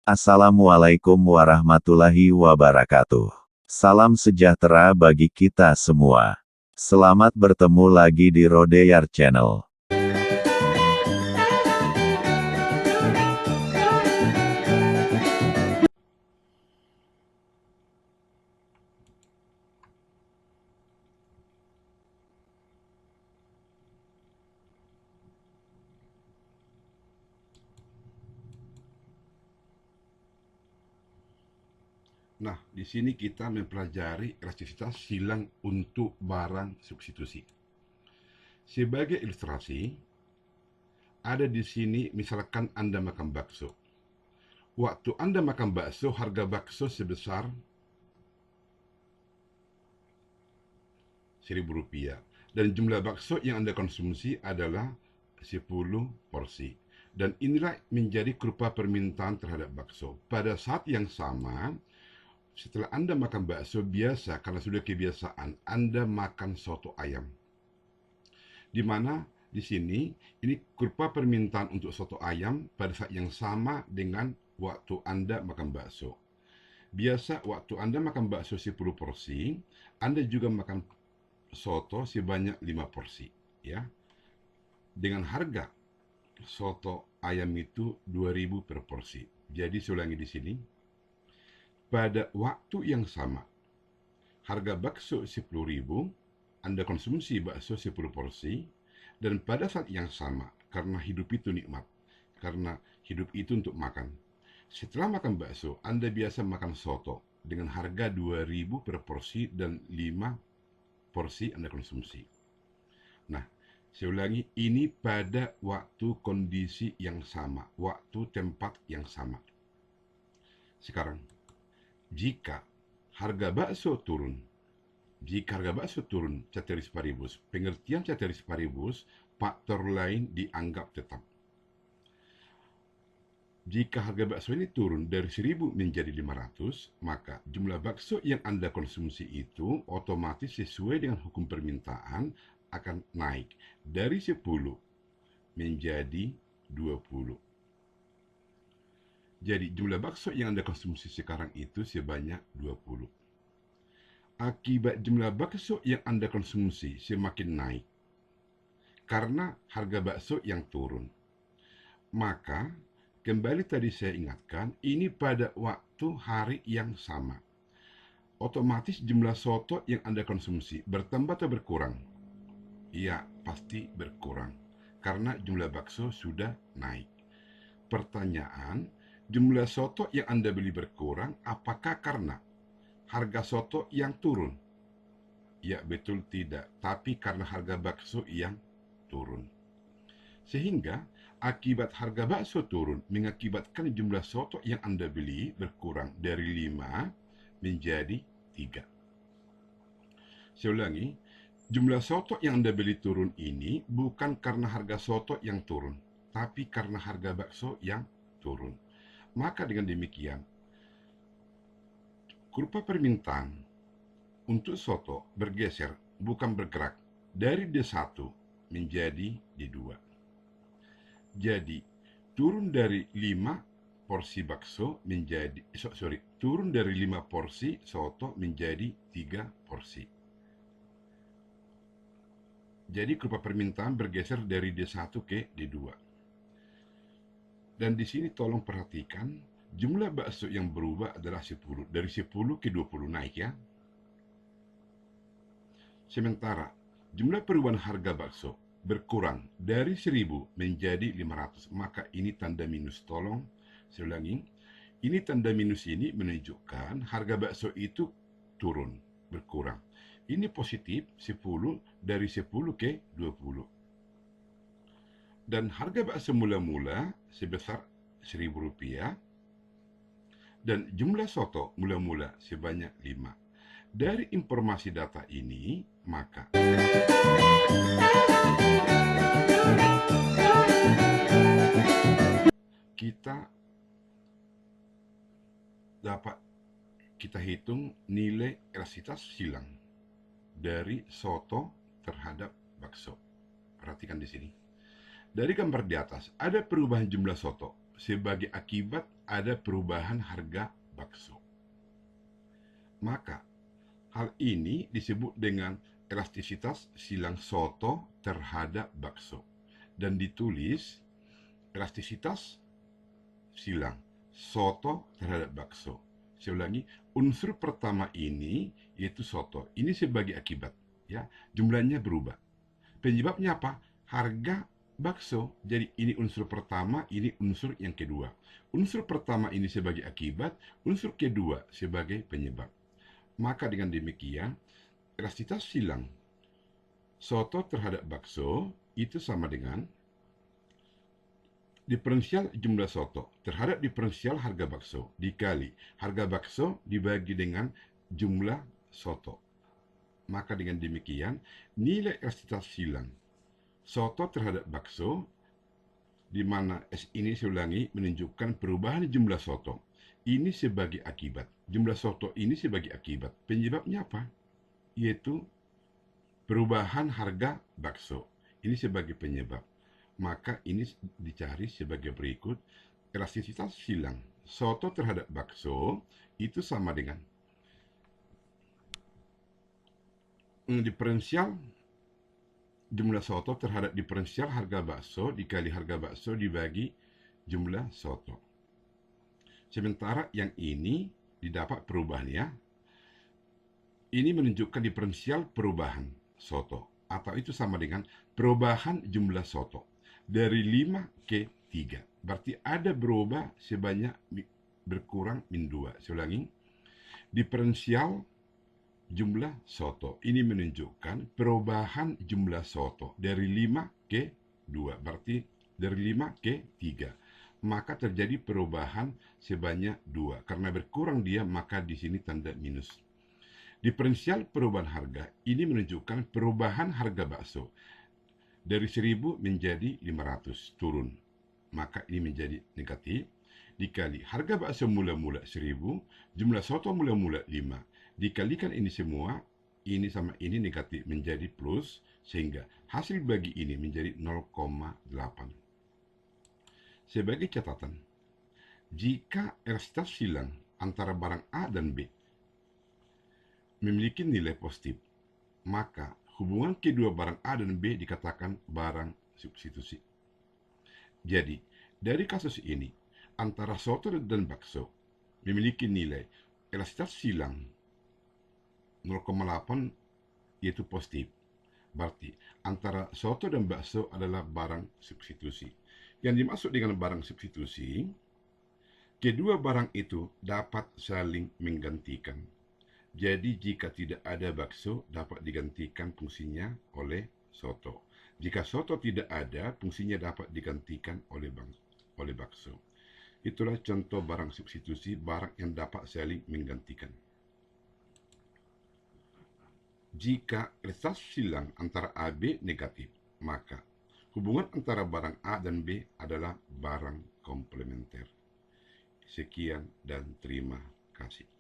Assalamualaikum warahmatullahi wabarakatuh. Salam sejahtera bagi kita semua. Selamat bertemu lagi di Rodeyar Channel. Nah, di sini kita mempelajari elastisitas silang untuk barang substitusi. Sebagai ilustrasi, ada di sini misalkan Anda makan bakso. Waktu Anda makan bakso, harga bakso sebesar Rp1.000. Dan jumlah bakso yang Anda konsumsi adalah 10 porsi. Dan inilah menjadi kurva permintaan terhadap bakso. Pada saat yang sama, setelah Anda makan bakso biasa, karena sudah kebiasaan, Anda makan soto ayam. Di mana di sini, ini kurva permintaan untuk soto ayam pada saat yang sama dengan waktu Anda makan bakso. Biasa waktu Anda makan bakso 10 porsi, Anda juga makan soto sebanyak 5 porsi. Ya. Dengan harga soto ayam itu 2.000 per porsi. Jadi saya ulangi di sini. Pada waktu yang sama, harga bakso 10.000, Anda konsumsi bakso 10 porsi, dan pada saat yang sama, karena hidup itu nikmat, karena hidup itu untuk makan. Setelah makan bakso, Anda biasa makan soto dengan harga 2.000 per porsi dan 5 porsi Anda konsumsi. Nah, saya ulangi, ini pada waktu kondisi yang sama, waktu tempat yang sama. Sekarang, jika harga bakso turun, ceteris paribus, pengertian ceteris paribus, faktor lain dianggap tetap. Jika harga bakso ini turun dari 1.000 menjadi 500, maka jumlah bakso yang Anda konsumsi itu otomatis sesuai dengan hukum permintaan akan naik dari 10 menjadi 20. Jadi jumlah bakso yang Anda konsumsi sekarang itu sebanyak 20. Akibat jumlah bakso yang Anda konsumsi semakin naik karena harga bakso yang turun, maka kembali tadi saya ingatkan, ini pada waktu hari yang sama. Otomatis jumlah soto yang Anda konsumsi bertambah atau berkurang? Ya, pasti berkurang karena jumlah bakso sudah naik. Pertanyaan, jumlah soto yang Anda beli berkurang apakah karena harga soto yang turun? Ya, betul tidak, tapi karena harga bakso yang turun. Sehingga akibat harga bakso turun mengakibatkan jumlah soto yang Anda beli berkurang dari 5 menjadi 3. Saya ulangi, jumlah soto yang Anda beli turun ini bukan karena harga soto yang turun, tapi karena harga bakso yang turun. Maka dengan demikian, kurva permintaan untuk soto bergeser, bukan bergerak, dari D1 menjadi D2. Jadi, turun dari 5 porsi bakso menjadi turun dari 5 porsi soto menjadi 3 porsi. Jadi kurva permintaan bergeser dari D1 ke D2. Dan di sini tolong perhatikan, jumlah bakso yang berubah adalah 10. Dari 10 ke 20 naik ya. Sementara jumlah perubahan harga bakso berkurang dari 1.000 menjadi 500, maka ini tanda minus. Tolong saya ulangi, ini tanda minus ini menunjukkan harga bakso itu turun, berkurang. Ini positif 10 dari 10 ke 20. Dan harga bakso mula-mula sebesar Rp1.000 dan jumlah soto mula-mula sebanyak 5. Dari informasi data ini, maka kita dapat hitung nilai elastisitas silang dari soto terhadap bakso. Perhatikan di sini. Dari gambar di atas, ada perubahan jumlah soto sebagai akibat ada perubahan harga bakso. Maka, hal ini disebut dengan elastisitas silang soto terhadap bakso. Dan ditulis elastisitas silang soto terhadap bakso. Saya ulangi, unsur pertama ini yaitu soto. Ini sebagai akibat, ya. Jumlahnya berubah. Penyebabnya apa? Harga bakso. Jadi ini unsur pertama, ini unsur yang kedua. Unsur pertama ini sebagai akibat, unsur kedua sebagai penyebab. Maka dengan demikian, elastisitas silang soto terhadap bakso itu sama dengan diferensial jumlah soto terhadap diferensial harga bakso dikali harga bakso dibagi dengan jumlah soto. Maka dengan demikian, nilai elastisitas silang soto terhadap bakso, di mana S ini saya ulangi menunjukkan perubahan jumlah soto. Ini sebagai akibat. Jumlah soto ini sebagai akibat. Penyebabnya apa? Yaitu perubahan harga bakso. Ini sebagai penyebab. Maka ini dicari sebagai berikut. Elastisitas silang soto terhadap bakso itu sama dengan diferensial jumlah soto terhadap diferensial harga bakso dikali harga bakso dibagi jumlah soto. Sementara yang ini didapat perubahannya, ini menunjukkan diferensial perubahan soto, atau itu sama dengan perubahan jumlah soto dari 5 ke 3. Berarti ada berubah sebanyak berkurang min 2. Saya ulangi, diferensial jumlah soto ini menunjukkan perubahan jumlah soto dari 5 ke 2. Berarti dari 5 ke 3. Maka terjadi perubahan sebanyak 2. Karena berkurang dia, maka di sini tanda minus. Diferensial perubahan harga ini menunjukkan perubahan harga bakso dari 1000 menjadi 500 turun. Maka ini menjadi negatif. Dikali harga bakso mula-mula 1000, jumlah soto mula-mula 5. Dikalikan ini semua, ini sama ini negatif menjadi plus, sehingga hasil bagi ini menjadi 0,8. Sebagai catatan, jika elastisitas silang antara barang A dan B memiliki nilai positif, maka hubungan kedua barang A dan B dikatakan barang substitusi. Jadi, dari kasus ini, antara soto dan bakso memiliki nilai elastisitas silang 0,8 yaitu positif. Berarti antara soto dan bakso adalah barang substitusi. Yang dimaksud dengan barang substitusi, kedua barang itu dapat saling menggantikan. Jadi jika tidak ada bakso, dapat digantikan fungsinya oleh soto. Jika soto tidak ada, fungsinya dapat digantikan oleh bakso. Itulah contoh barang substitusi, barang yang dapat saling menggantikan. Jika elastisitas silang antara A dan B negatif, maka hubungan antara barang A dan B adalah barang komplementer. Sekian dan terima kasih.